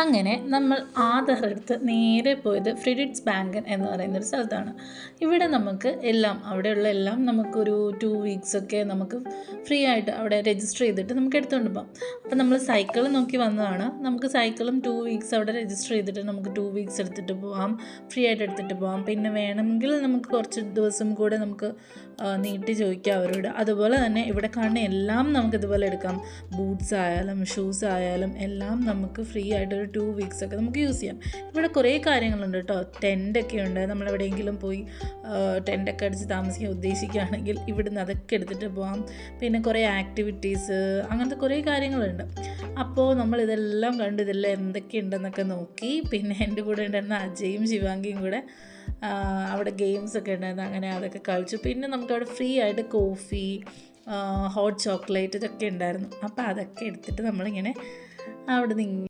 അങ്ങനെ നമ്മൾ ആധാർ എടുത്ത് നേരെ പോയത് ഫ്രിഡിറ്റ്സ് ബാങ്കൻ എന്ന് പറയുന്നൊരു സ്ഥലത്താണ്. ഇവിടെ നമുക്ക് എല്ലാം അവിടെയുള്ള എല്ലാം നമുക്കൊരു 2 വീക്സൊക്കെ നമുക്ക് ഫ്രീ ആയിട്ട് അവിടെ രജിസ്റ്റർ ചെയ്തിട്ട് നമുക്ക് എടുത്തുകൊണ്ട് പോകാം. അപ്പോൾ നമ്മൾ സൈക്കിൾ നോക്കി വന്നതാണ്. നമുക്ക് സൈക്കിളും 2 വീക്സ് അവിടെ രജിസ്റ്റർ ചെയ്തിട്ട് നമുക്ക് 2 വീക്സ് എടുത്തിട്ട് പോകാം, ഫ്രീ ആയിട്ട് എടുത്തിട്ട് പോകാം. പിന്നെ വേണമെങ്കിൽ നമുക്ക് കുറച്ച് ദിവസം കൂടെ നമുക്ക് നീട്ടി ചോദിക്കാം അവരോട്. അതുപോലെ തന്നെ ഇവിടെ കാണുന്ന എല്ലാം നമുക്കിതുപോലെ എടുക്കാം. ബൂട്ട്സ് ആയാലും ഷൂസ് ആയാലും എല്ലാം നമുക്ക് ഫ്രീ ആയിട്ട് ഒരു 2 വീക്സൊക്കെ നമുക്ക് യൂസ് ചെയ്യാം. ഇവിടെ കുറേ കാര്യങ്ങളുണ്ട് കേട്ടോ. ടെൻ്റൊക്കെ ഉണ്ട്. നമ്മളെവിടെയെങ്കിലും പോയി ടെൻ്റൊക്കെ അടിച്ച് താമസിക്കാൻ ഉദ്ദേശിക്കുകയാണെങ്കിൽ ഇവിടുന്ന് അതൊക്കെ എടുത്തിട്ട് പോകാം. പിന്നെ കുറേ ആക്ടിവിറ്റീസ്, അങ്ങനത്തെ കുറേ കാര്യങ്ങളുണ്ട്. അപ്പോൾ നമ്മളിതെല്ലാം കണ്ട് ഇതെല്ലാം എന്തൊക്കെയുണ്ടെന്നൊക്കെ നോക്കി. പിന്നെ എൻ്റെ കൂടെ ഉണ്ടായിരുന്ന അജയും ശിവാംഗിയും കൂടെ അവിടെ ഗെയിംസൊക്കെ ഉണ്ടായിരുന്നു. അങ്ങനെ അതൊക്കെ കളിച്ചു. പിന്നെ നമുക്കവിടെ ഫ്രീ ആയിട്ട് കോഫി, ഹോട്ട് ചോക്ലേറ്റ് ഇതൊക്കെ ഉണ്ടായിരുന്നു. അപ്പോൾ അതൊക്കെ എടുത്തിട്ട് നമ്മളിങ്ങനെ അവിടെ നിന്ന്